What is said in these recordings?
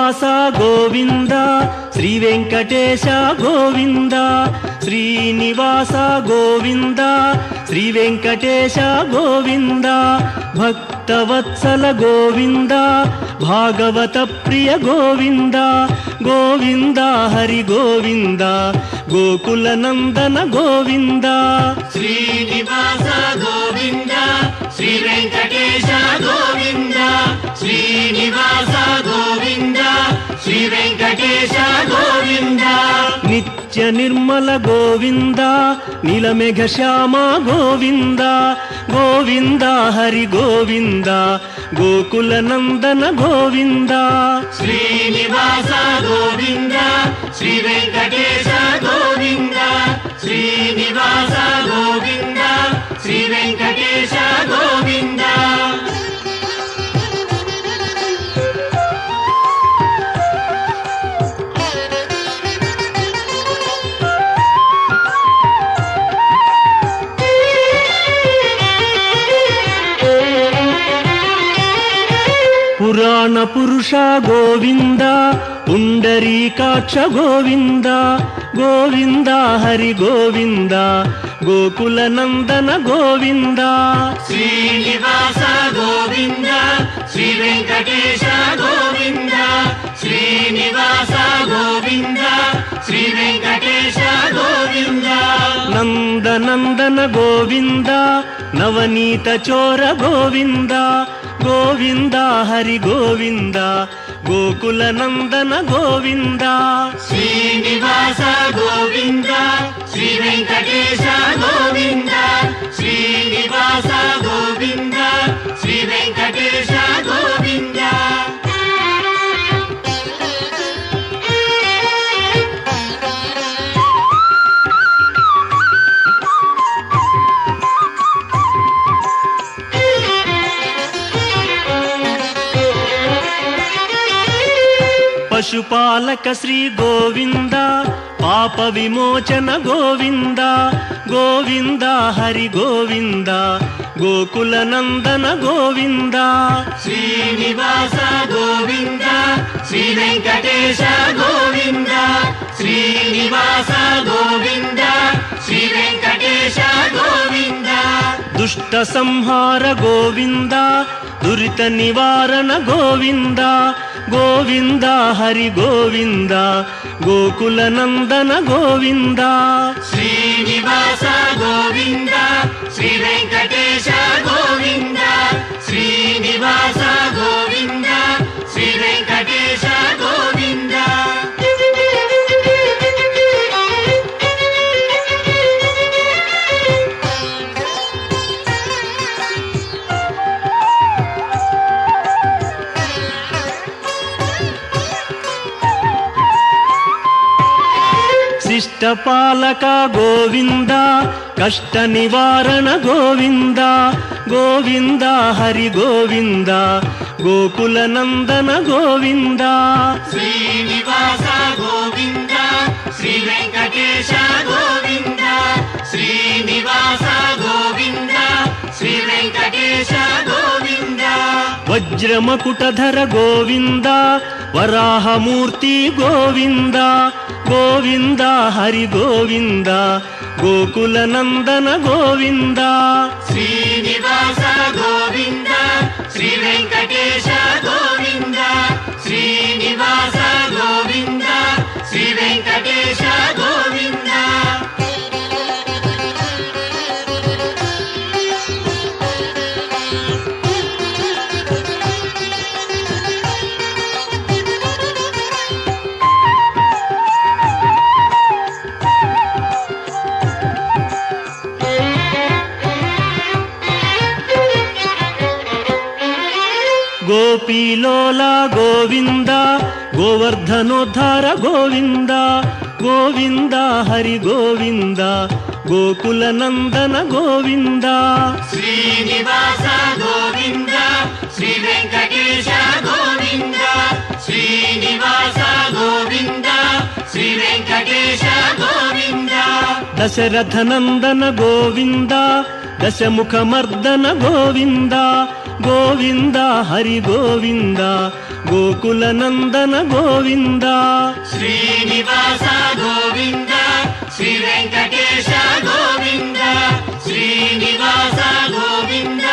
శ్రీనివాస గోవింద శ్రీ వెంకటేశ గోవింద శ్రీనివాస గోవింద శ్రీ వెంకటేశ గోవింద భక్తవత్సల గోవింద భాగవత ప్రియ గోవింద గోవింద హరి గోవింద గోకుల నందన గోవింద శ్రీనివాస గోవింద శ్రీ వెంకటేశ గోవింద శ్రీనివాస గోవింద శ్రీ వెంకటేశ గోవింద నిత్య నిర్మల గోవింద నీలమేఘ శ్యామ గోవింద గోవింద హరి గోవింద గోకుల నందన గోవింద శ్రీనివాస గోవింద శ్రీ వెంకటేశ గోవింద శ్రీనివాస గోవింద శ్రీ వెంకటేశ గోవింద పురాణ పురుష గోవింద పుండరీకాక్ష గోవింద గోవింద హరి గోవింద గోకుల నందన గోవింద శ్రీనివాస గోవింద శ్రీ వెంకటేశ గోవింద శ్రీనివాస గోవింద శ్రీ వెంకటేశ గోవింద నందనందన గోవింద నవనీత చోర గోవింద గోవింద హరి గోవింద గోకుల నందన గోవింద శ్రీనివాస గోవింద శ్రీ వెంకటేశ గోవింద శ్రీనివాస గోవింద శ్రీ వెంకటేశ గోవింద పశుపాలక శ్రీ గోవింద పాప విమోచన గోవింద గోవింద హరి గోవింద గోకుల నందన గోవింద శ్రీనివాస గోవింద శ్రీ వెంకటేశ గోవింద శ్రీనివాస గోవింద శ్రీ వెంకటేశ గోవింద దుష్ట సంహార గోవింద దురిత నివారణ గోవింద గోవింద హరి గోవింద గోకుల నందన గోవింద శ్రీనివాస గోవింద శ్రీ వెంకటేశ గోవింద శ్రీనివాస గోవింద శ్రీ వెంకటేశ గోవింద శిష్టపాలక గోవింద కష్ట నివారణ గోవింద గోవింద హరి గోవింద గోకుల నందన గోవింద శ్రీనివాస గోవింద శ్రీ వెంకటేశ గోవింద శ్రీనివాస గోవింద శ్రీ వెంకటేశ గోవింద వజ్రమకుటధర గోవింద వరాహమూర్తి గోవింద గోవింద హరి గోవింద గోకుల నందన గోవింద శ్రీనివాస గోవింద శ్రీ వెంకటేశ గోవింద శ్రీనివాస గోవింద శ్రీ వెంకటేశ గోవింద గోపీలోల గోవింద గోవర్ధనోద్ధార గోవింద గోవింద హరి గోవింద గోకుల నందన గోవింద శ్రీనివాస గోవింద శ్రీ వెంకటేశ గోవింద శ్రీనివాస గోవింద శ్రీ వెంకటేశ గోవింద దశరథ నందన గోవింద దశముఖ మర్దన గోవింద గోవింద హరి గోవింద ಗೋಕುಲನಂದನ ಗೋವಿಂದ ಶ್ರೀನಿವಾಸ ಗೋವಿಂದ ಶ್ರೀ ವೆಂಕಟೇಶ ಗೋವಿಂದ ಶ್ರೀನಿವಾಸ ಗೋವಿಂದ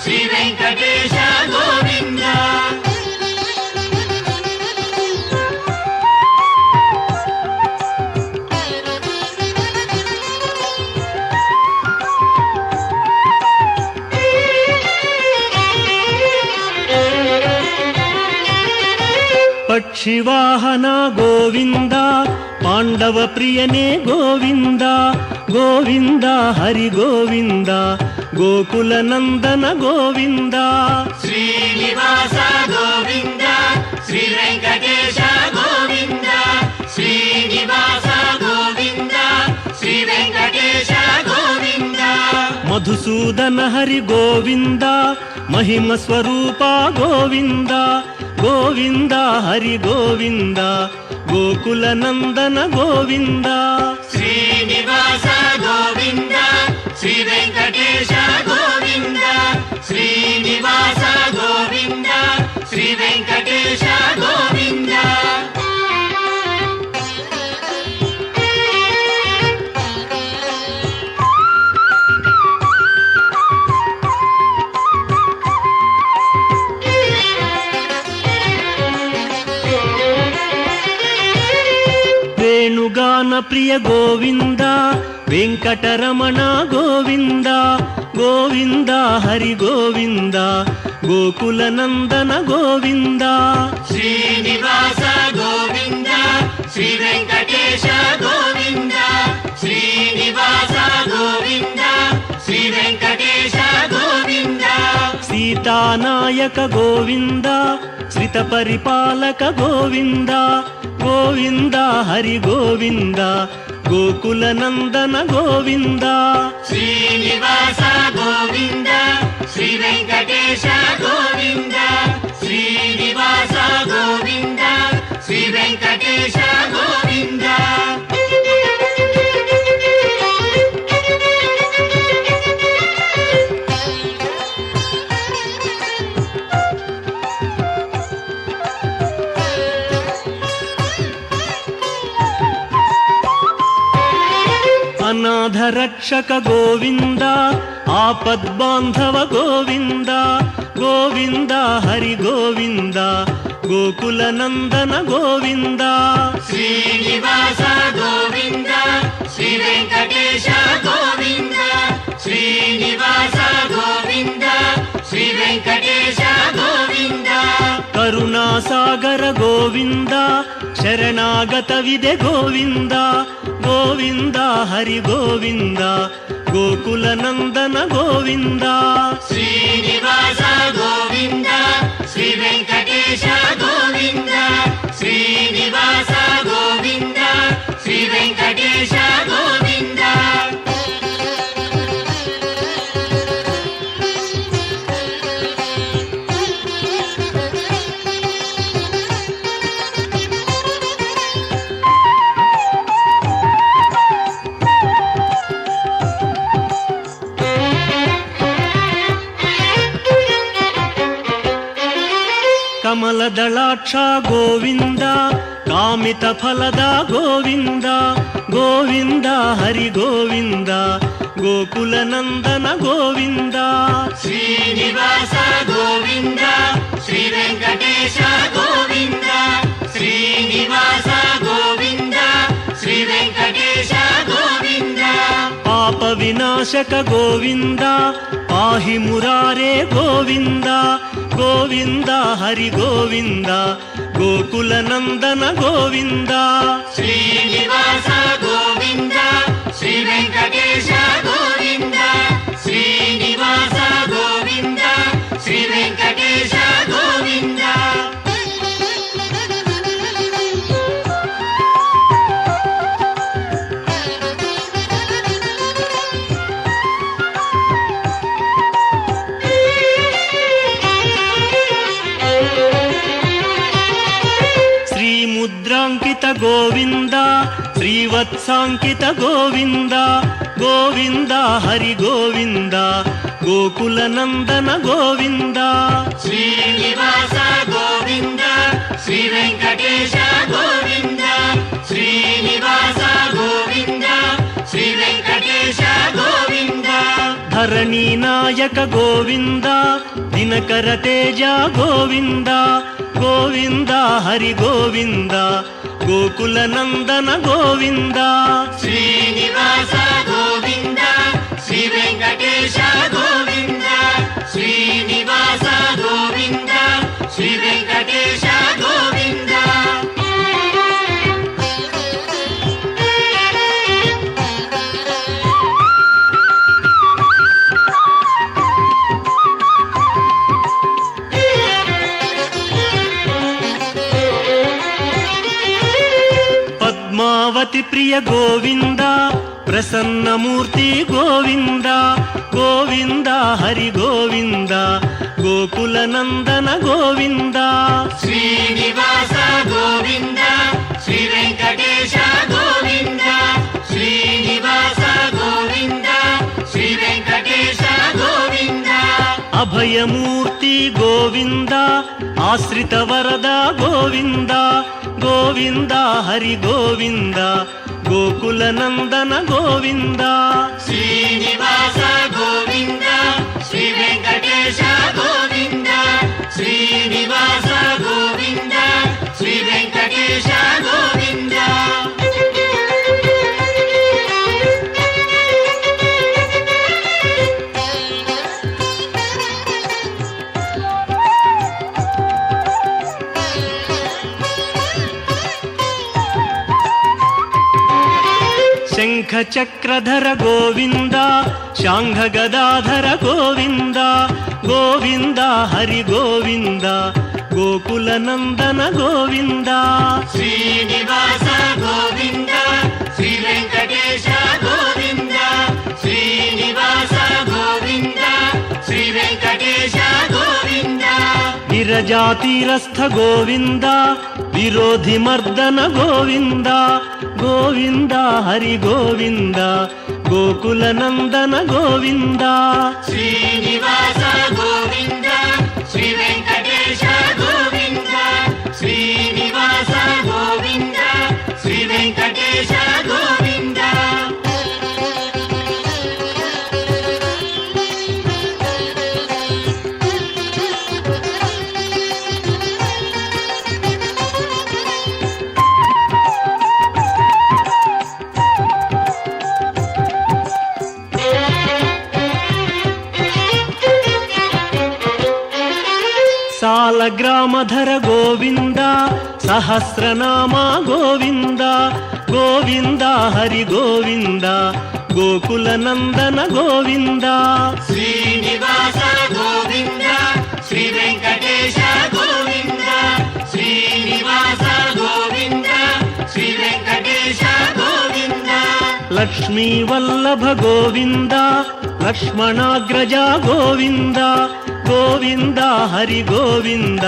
ಶ್ರೀ ವೆಂಕಟೇಶ ಗೋವಿಂದ ಪಕ್ಷಿವಾಹನ ಗೋವಿಂದ ಪಾಂಡವ ಪ್ರಿಯನೇ ಗೋವಿಂದ ಗೋವಿಂದ ಹರಿ ಗೋವಿಂದ ಗೋಕುಲನಂದನ ಗೋವಿಂದ ಶ್ರೀನಿವಾಸ ಗೋವಿಂದ ಶ್ರೀ ವೆಂಕಟೇಶ ಗೋವಿಂದ ಶ್ರೀನಿವಾಸ ಗೋವಿಂದ ಶ್ರೀ ವೆಂಕಟೇಶ ಗೋವಿಂದ ಮಧುಸೂದನ ಹರಿ ಗೋವಿಂದ ಮಹಿಮ ಸ್ವರೂಪ ಗೋವಿಂದ ಗೋವಿಂದ ಹರಿ ಗೋವಿಂದ ಗೋಕುಲನಂದನ ಗೋವಿಂದ ಶ್ರೀನಿವಾಸ ಗೋವಿಂದ ಶ್ರೀ ವೆಂಕಟೇಶ ಗೋವಿಂದ ಶ್ರೀನಿವಾಸ ಗೋವಿಂದ ಶ್ರೀ ವೆಂಕಟೇಶ ಗೋವಿಂದ ವೇಣುಗಾನ ಪ್ರಿಯ ಗೋವಿಂದ ವೆಂಕಟರಮಣ ಗೋವಿಂದ ಗೋವಿಂದ ಹರಿ ಗೋವಿಂದ ಗೋಕುಲನಂದನ ಗೋವಿಂದ ಶ್ರೀನಿವಾಸ ಗೋವಿಂದ ಶ್ರೀ ವೆಂಕಟೇಶ ಗೋವಿಂದ ಶ್ರೀನಿವಾಸ ಗೋವಿಂದ ಶ್ರೀ ವೆಂಕಟೇಶ ಗೋವಿಂದ ಸೀತಾನಾಯಕ ಗೋವಿಂದ ಶ್ರಿತ ಪರಿಪಾಲಕ ಗೋವಿಂದ ಗೋವಿಂದ ಹರಿ ಗೋವಿಂದ ಗೋಕುಲನಂದನ ಗೋವಿಂದ ಶ್ರೀನಿವಾಸ ಗೋವಿಂದ ಶ್ರೀ ವೆಂಕಟೇಶ ಗೋವಿಂದ ಶ್ರೀನಿವಾಸ ಗೋವಿಂದ ಶ್ರೀ ವೆಂಕಟೇಶ ಗೋವಿಂದ ಅನಾಥ ರಕ್ಷಕ ಗೋವಿಂದ ಆಪದ್ಬಾಂಧವ ಗೋವಿಂದ ಗೋವಿಂದ ಹರಿ ಗೋವಿಂದ ಗೋಕುಲನಂದನ ಗೋವಿಂದ ಶ್ರೀನಿವಾಸ ಗೋವಿಂದ ಶ್ರೀ ವೆಂಕಟೇಶ ಗೋವಿಂದ ಶ್ರೀನಿವಾಸ ಗೋವಿಂದ ಶ್ರೀ ವೆಂಕಟೇಶ ಗೋವಿಂದ ಕರುಣಾಸಾಗರ ಗೋವಿಂದ ಶರಣಾಗತವಿದೆ ಗೋವಿಂದ ಗೋವಿಂದ ಹರಿ ಗೋವಿಂದ ಗೋಕುಲನಂದನ ಗೋವಿಂದ ಶ್ರೀನಿವಾಸ ಗೋವಿಂದ ಶ್ರೀ ವೆಂಕಟೇಶ ಗೋವಿಂದ ಶ್ರೀನಿವಾಸ ಗೋವಿಂದ ಶ್ರೀ ವೆಂಕಟೇಶ ಗೋವಿಂದ ಕಮಲದಳಾಕ್ಷ ಗೋವಿಂದ ಕಾಮಿತ ಫಲದ ಗೋವಿಂದ ಗೋವಿಂದ ಹರಿ ಗೋವಿಂದ ಗೋಕುಲನಂದನ ಗೋವಿಂದ ಶ್ರೀನಿವಾಸ ಗೋವಿಂದ ಶ್ರೀ ವೆಂಕಟೇಶ ಗೋವಿಂದ ಶ್ರೀನಿವಾಸ ಗೋವಿಂದ ಶ್ರೀ ವೆಂಕಟೇಶ ಗೋವಿಂದ ಪಾಪ ವಿನಾಶಕ ಗೋವಿಂದ ಪಾಹಿ ಮುರಾರೇ ಗೋವಿಂದ ಗೋವಿಂದ ಹರಿ ಗೋವಿಂದ ಗೋಕುಲನಂದನ ಗೋವಿಂದ ಶ್ರೀನಿವಾಸ ಗೋವಿಂದ ಶ್ರೀ ವೆಂಕಟೇಶ ಗೋವಿಂದ ಶ್ರೀನಿವಾಸ ಗೋವಿಂದ ಶ್ರೀ ವೆಂಕಟೇಶ ಗೋವಿಂದ ಮುದ್ರಾಂಕಿತ ಗೋವಿಂದ ಶ್ರೀವತ್ಸಾಂಕಿತ ಗೋವಿಂದ ಗೋವಿಂದ ಹರಿ ಗೋವಿಂದ ಗೋಕುಲನಂದನ ಗೋವಿಂದ ಶ್ರೀನಿವಾಸ ಗೋವಿಂದ శ్రీ వెంకటేశ గోవింద శ్రీనివాస గోవింద శ్రీ వెంకటేశ గోవింద ధరణీ నాయక గోవింద దినకర తేజ గోవింద గోవింద హరి గోవింద గోకుల నందన గోవింద శ్రీనివాస గోవింద శ్రీ వెంకటేశ గోవింద శ్రీనివాస గోవింద శ్రీ వెంకటేశ గోవింద పద్మావతి ప్రియ గోవింద ప్రసన్నమూర్తి గోవింద గోవింద హరి గోవింద గోకుల నందన గోవింద శ్రీనివాస గోవింద శ్రీ వెంకటేశ గోవింద శ్రీనివాస గోవింద శ్రీ వెంకటేశ గోవింద అభయమూర్తి గోవింద ఆశ్రిత వరద గోవింద గోవింద హరి గోవింద గోకుల నందన గోవింద శ్రీనివాస గోవింద శ్రీ వెంకటేశ గోవింద శ్రీనివాస గోవింద శ్రీ వెంకటేశ గోవింద శంఖ చక్రధర గోవింద శాంఘ గదాధర గోవింద గోవింద హరి గోవింద గోకుల నందన గోవింద శ్రీనివాస గోవింద శ్రీ వెంకటేశ గోవింద శ్రీనివాస గోవింద శ్రీ వెంకటేశ గోవింద విరజాతీరస్థ గోవింద విరోధి మర్దన గోవింద గోవింద హరి గోవింద గోకుల నందన గోవింద శ్రీనివాస గోవింద శ్రీ వెంకటేశ గోవింద శ్రీనివాస గోవింద శ్రీ వెంకటేశ గోవింద సాలగ్రామధర గోవింద సహస్రనామ గోవింద గోవింద హరి గోవింద గోకుల నందన గోవింద శ్రీనివాస గోవింద శ్రీ వెంకటేశ గోవింద శ్రీనివాస గోవింద శ్రీ వెంకటేశ గోవింద లక్ష్మీ వల్లభ గోవింద లక్ష్మణాగ్రజ గోవింద గోవింద హరి గోవింద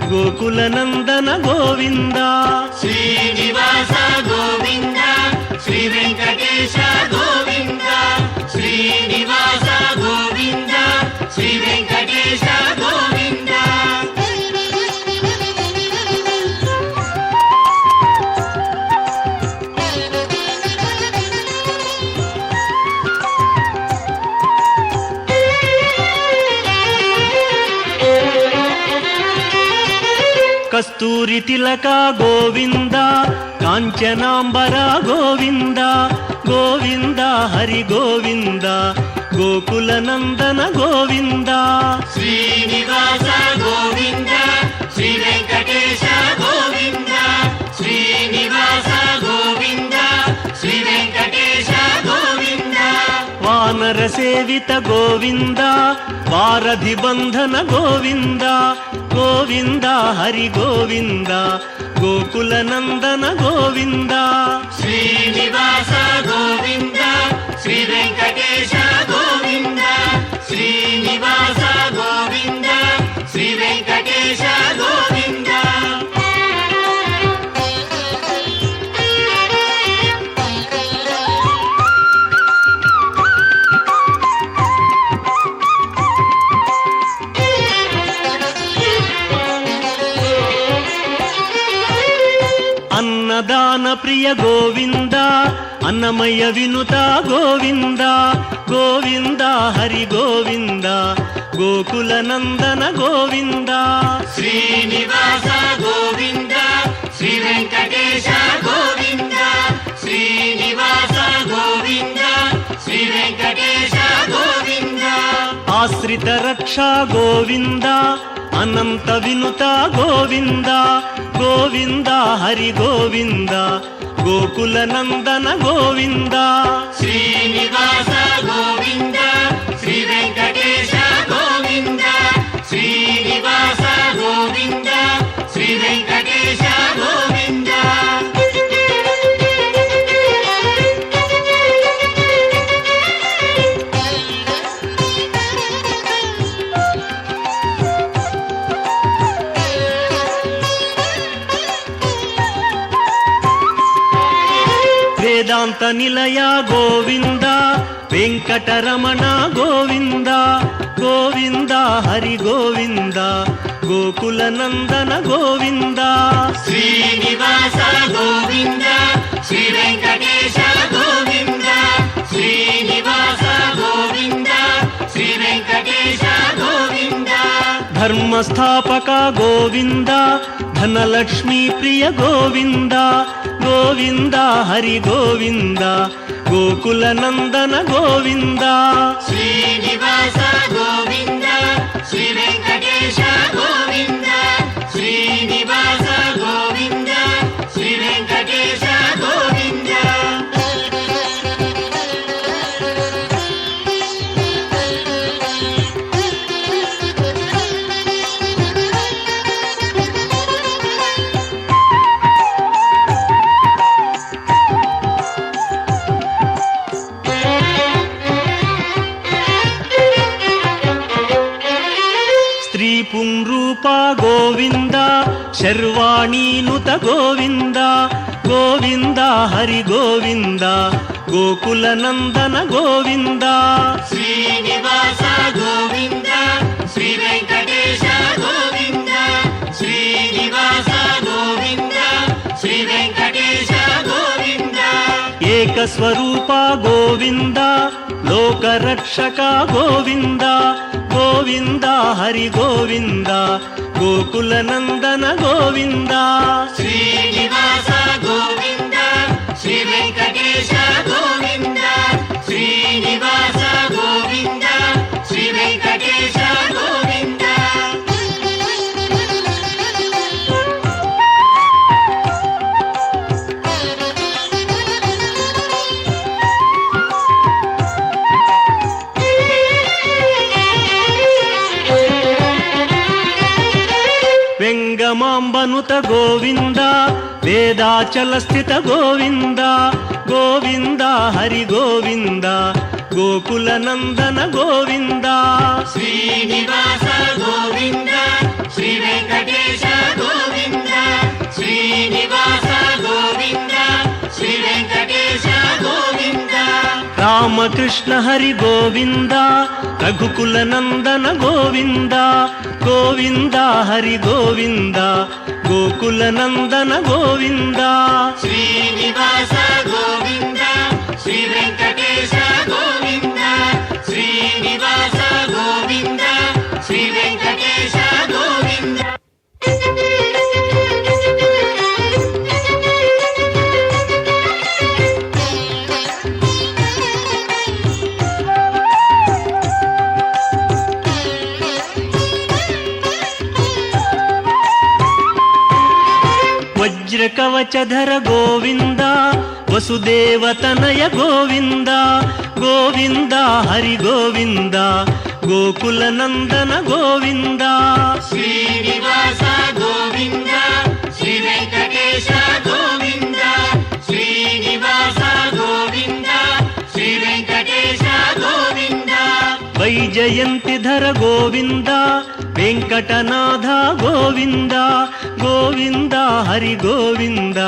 గోకుల నందన గోవింద శ్రీనివాస గోవింద శ్రీ వెంకటేశ గోవింద శ్రీనివాస గోవింద శ్రీ వెంకటేశ గోవింద కస్తూరి తిలక గోవింద కాంచనాంబర గోవింద గోవింద హరి గోవింద గోకుల నందన గోవింద శ్రీనివాస గోవింద శ్రీ వెంకటేశ గోవింద శ్రీనివాస గోవింద శ్రీ వెంకటేశ గోవింద వానర సేవిత గోవింద వారధి బంధన గోవింద గోవింద హరి గోవింద గోకుల నందన గోవింద శ్రీనివాస గోవింద శ్రీ వెంకటేశ గోవింద శ్రీనివాస గోవింద శ్రీ వెంకటేశ గోవింద ప్రియ గోవింద అన్నమయ్య వినుత గోవింద గోవింద హరి గోవింద గోకుల నందన గోవింద శ్రీనివాస గోవింద శ్రీ వెంకటేశ గోవింద శ్రీనివాస గోవింద శ్రీ వెంకటేశ గోవింద ఆశ్రిత రక్ష గోవింద అనంత వినుత గోవింద గోవింద హరి గోవింద గోకుల నందన గోవింద శ్రీనివాస గోవింద శ్రీ వెంకటేశ గోవింద శ్రీనివాస గోవింద శ్రీ వెంకటేశ గోవింద వేదాంత నిలయ గోవింద వెంకటరమణ గోవింద గోవింద హరి గోవింద గోకుల నందన గోవింద శ్రీనివాస గోవింద శ్రీ వెంకటేశ గోవింద శ్రీనివాస గోవింద శ్రీ వెంకటేశ గోవింద ధర్మస్థాపక గోవింద ధనలక్ష్మీ ప్రియ గోవింద గోవింద హరి గోవింద గోకుల నందన గోవింద శ్రీనివాస గోవింద శ్రీ వెంకటేశ గోవింద శ్రీనివాస గోవింద శ్రీ వెంకటేశ గోవింద స్త్రీ పుంరూప గోవింద శర్వాణీనుత గోవింద గోవింద హరి గోవింద గోకుల నందన గోవింద శ్రీనివాస గోవింద శ్రీ వెంకటేశ గోవింద శ్రీనివాస గోవింద శ్రీ వెంకటేశ గోవింద ఏకస్వరూప గోవింద లోకరక్షక గోవింద గోవింద హరి గోవింద గోకుల నందన గోవింద శ్రీనివాస గోవింద శ్రీ వెంకటేశ గోవింద శ్రీనివాస గోవింద శ్రీ వెంకటేశ గోవింద వెంగమాంబనుత గోవింద వేదాచల స్థిత గోవింద గోవింద హరి గోవింద గోకుల నందన గోవింద శ్రీనివాస గోవింద శ్రీ వెంకటేశ గోవింద శ్రీనివాస గోవింద శ్రీ వెంకటేశ గోవింద రామకృష్ణ హరి గోవింద రఘుకుల నందన గోవింద గోవింద హరి గోవింద గోకుల నందన గోవింద శ్రీనివాస గోవింద శ్రీ వెంకటేశ గోవింద శ్రీనివాస గోవింద శ్రీ వెంకటేశ గోవింద వజ్రకవచధర గోవింద వసుదేవతనయ గోవింద గోవింద హరి గోవింద గోకుల నందన గోవింద శ్రీనివాస గోవింద శ్రీ వెంకటేశ గోవింద శ్రీనివాస గోవింద శ్రీ వెంకటేశ గోవింద వైజయంతిధర గోవింద వెంకటనాథ గోవింద గోవింద హరి గోవింద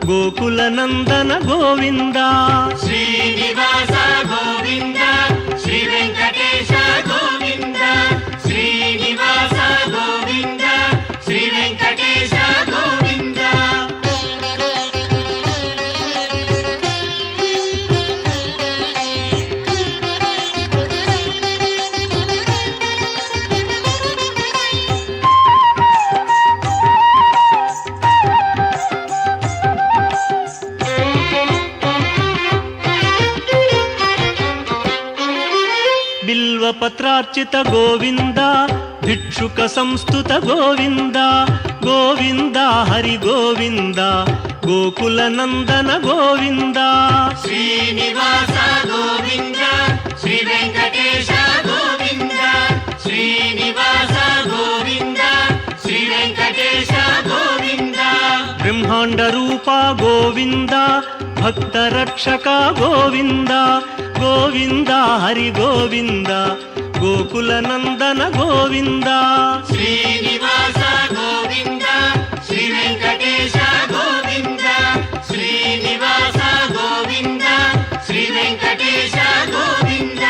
గోకుల నందన గోవింద శ్రీనివాస గోవింద శ్రీ వెంకటేశ గోవింద శ్రీనివాస గోవింద శ్రీ వెంకటేశ గోవింద బిల్వ పత్రార్చిత గోవింద భిక్షుక సంస్థుత గోవింద గోవింద హరి గోవింద గోకుల నందన గోవింద శ్రీనివాస గోవింద శ్రీ వెంకటేశ గోవింద శ్రీనివాస గోవింద శ్రీ వెంకటేశ గోవింద బ్రహ్మాండ రూప గోవింద భక్త రక్షక గోవింద గోవింద హరి గోవింద గోకుల నందన గోవింద శ్రీనివాస గోవింద శ్రీ వెంకటేశ గోవింద శ్రీనివాస గోవింద శ్రీ వెంకటేశ గోవింద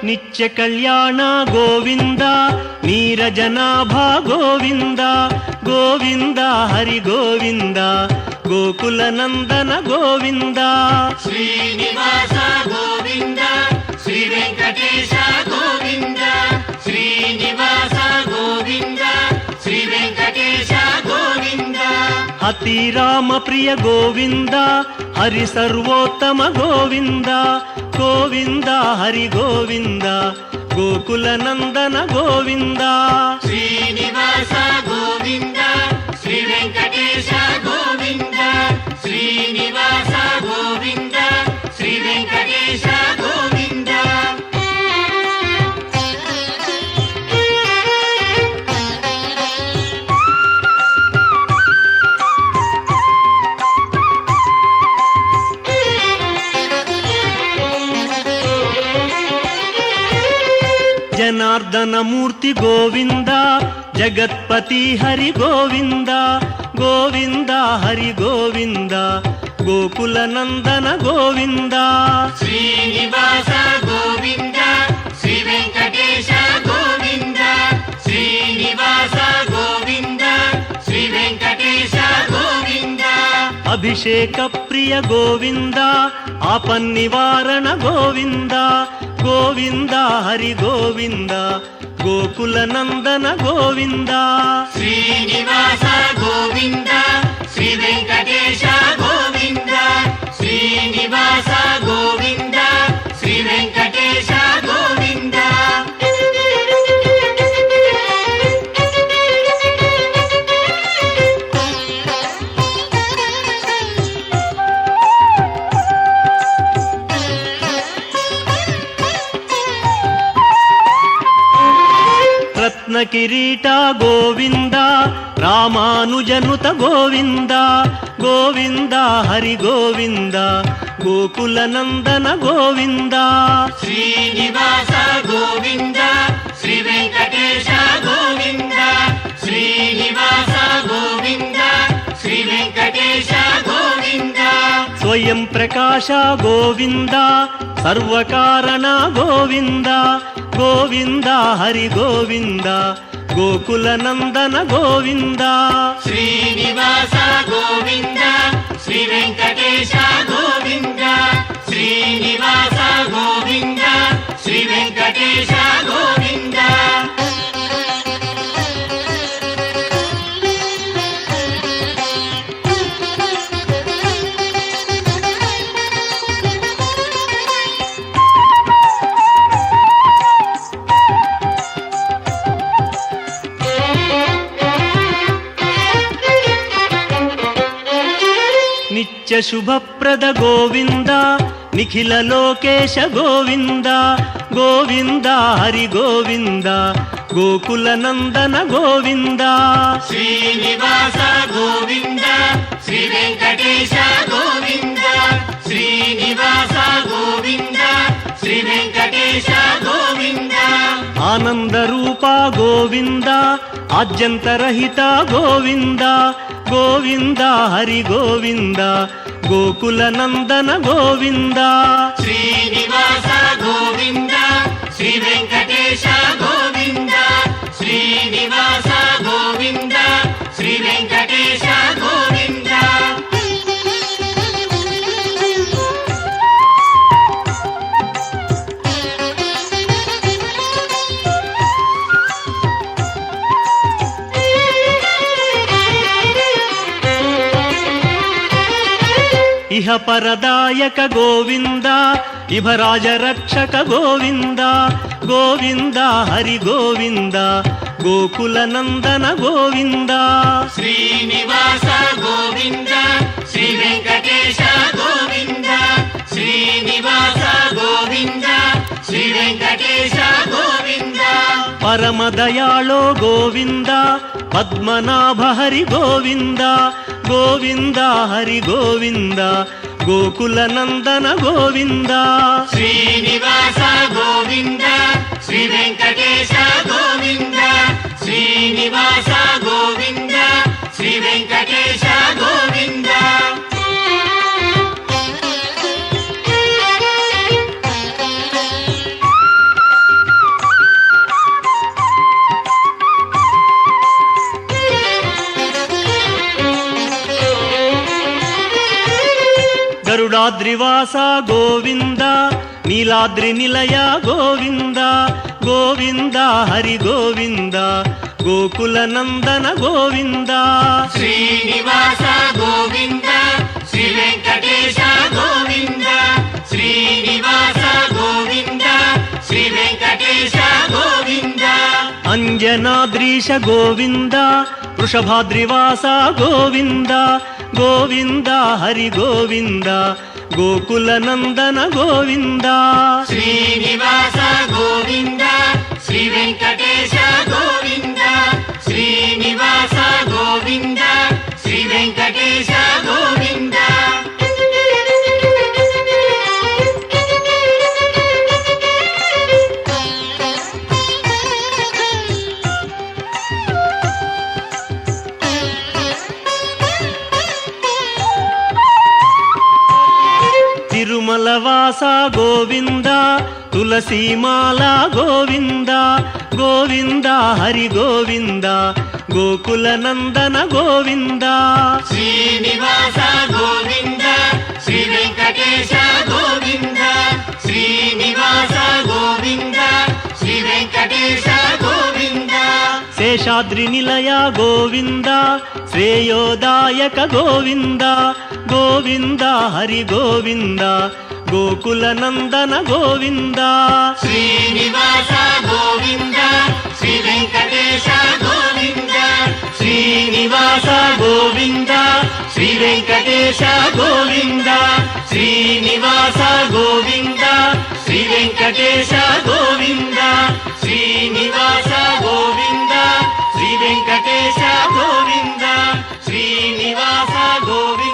నిత్య కళ్యాణ గోవింద నీరజనాభ గోవింద గోవింద హరి గోవింద గోకుల నందన గోవింద శ్రీనివాస గోవింద శ్రీ వెంకటేశ గోవింద శ్రీనివాస గోవింద శ్రీ వెంకటేశ గోవింద అతి రామ ప్రియ గోవింద హరి సర్వోత్తమ గోవింద గోవింద హరి గోవింద గోకుల నందన గోవింద శ్రీనివాస గోవింద శ్రీ వెంకటేశ గోవింద శ్రీనివాస గోవింద శ్రీ వెంకటేశ గోవింద జనార్దన మూర్తి గోవింద జగత్పతి హరి గోవింద గోవింద హరి గోవింద గోకుల నందన గోవింద శ్రీనివాస గోవింద శ్రీ వెంకటేశ గోవింద శ్రీనివాస గోవింద శ్రీ వెంకటేశ గోవింద అభిషేక ప్రియ గోవింద ఆపన్నివారణ గోవింద గోవింద హరి గోవింద గోకుల నందన గోవింద శ్రీనివాస గోవింద శ్రీ వెంకటేశ గోవింద శ్రీనివాస గోవింద శ్రీ వెంకటేశ గోవింద రత్న కిరీట గోవింద రామానుజనుత గోవింద గోవింద హరి గోవింద గోకుల నందన గోవింద శ్రీనివాస గోవింద శ్రీ వెంకటేశ గోవింద శ్రీనివాస గోవింద శ్రీ వెంకటేశ గోవింద స్వయం ప్రకాశ గోవింద సర్వకారణ గోవింద గోవింద హరి గోవింద గోకుల నందన గోవింద శ్రీనివాస గోవింద శ్రీ వెంకటేశ గోవింద శ్రీనివాస గోవింద శ్రీ వెంకటేశ గోవింద నిత్య శుభప్రద గోవింద నిఖిల లోకేశ గోవింద గోవింద హరి గోవింద గోకుల నందన గోవింద శ్రీనివాస గోవింద శ్రీ వెంకటేశ గోవింద శ్రీనివాస గోవింద శ్రీ వెంకటేశ గోవింద ఆనంద రూప గోవింద ఆద్యంతరహిత గోవింద గోవింద హరి గోవింద గోకుల నందన గోవింద శ్రీనివాస గోవింద శ్రీ వెంకటేశ గోవింద శ్రీనివాస గోవింద శ్రీ వెంకటేశ గోవింద ఇహ పరదాయక గోవింద ఇభరాజ రక్షక గోవింద గోవింద హరి గోవింద గోకుల నందన గోవింద శ్రీనివాస గోవింద శ్రీ వెంకటేశ గోవింద శ్రీనివాస గోవింద శ్రీ వెంకటేశ గోవింద పరమదయాళో గోవింద పద్మనాభ హరి గోవింద గోవింద హరి గోవింద గోకుల నందన గోవింద శ్రీనివాస గోవింద శ్రీ వెంకటేశ గోవింద శ్రీనివాస గోవింద శ్రీ వెంకటేశ గోవింద గరుడాద్రివాస గోవింద నీలాద్రి నిలయ గోవింద గోవింద హరి గోవింద గోకుల నందన గోవింద శ్రీనివాస గోవింద శ్రీ వెంకటేశ గోవింద శ్రీనివాస గోవింద శ్రీ వెంకటేశ గోవింద అంజనాద్రీశ గోవింద వృషభాద్రివాస గోవింద గోవింద హరి గోవింద గోకుల నందన గోవింద శ్రీనివాస గోవింద శ్రీ వెంకటేశ గోవింద శ్రీనివాస గోవింద శ్రీ వెంకటేశ గోవింద తిరుమల వాస గోవింద తులసీమాల గోవింద గోవింద హరి గోవింద గోకుల నందన గోవింద శ్రీనివాస గోవింద శ్రీ వెంకటేశ గోవింద శ్రీనివాస గోవింద శ్రీ వెంకటేశ గోవింద శేషాద్రి నిలయ గోవింద శ్రేయోదాయక గోవింద గోవింద హరి గోవింద గోకుల నందన గోవింద శ్రీనివాస గోవింద శ్రీ వెంకటేశ గోవింద శ్రీనివాస గోవింద శ్రీ వెంకటేశ గోవింద శ్రీనివాస గోవింద శ్రీ వెంకటేశ గోవింద శ్రీనివాస గోవింద శ్రీ వెంకటేశ గోవింద శ్రీనివాస గోవింద